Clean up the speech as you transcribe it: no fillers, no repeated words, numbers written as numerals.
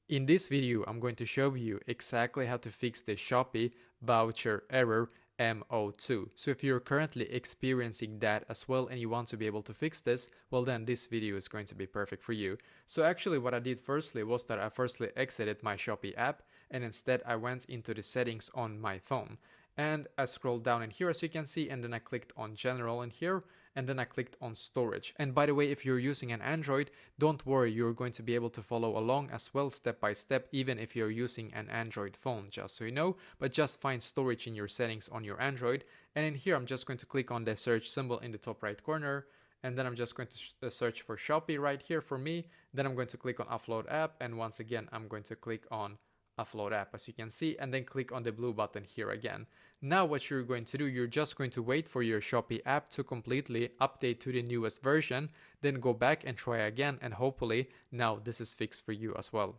In this video, I'm going to show you exactly how to fix the Shopee voucher error M02. So if you're currently experiencing that as well and you want to be able to fix this, well then this video is going to be perfect for you. So actually what I did firstly was that I firstly exited my Shopee app and instead I went into the settings on my phone. And I scrolled down in here as you can see, and then I clicked on general in here, and then I clicked on storage. And by the way, if you're using an Android, don't worry, you're going to be able to follow along as well step by step, even if you're using an Android phone, just so you know. But just find storage in your settings on your Android, and in here I'm just going to click on the search symbol in the top right corner, and then I'm just going to search for Shopee right here for me. Then I'm going to click on upload app, and once again I'm going to click on upload app as you can see, and then click on the blue button here again. Now what you're going to do, you're just going to wait for your Shopee app to completely update to the newest version, then go back and try again, and hopefully now this is fixed for you as well.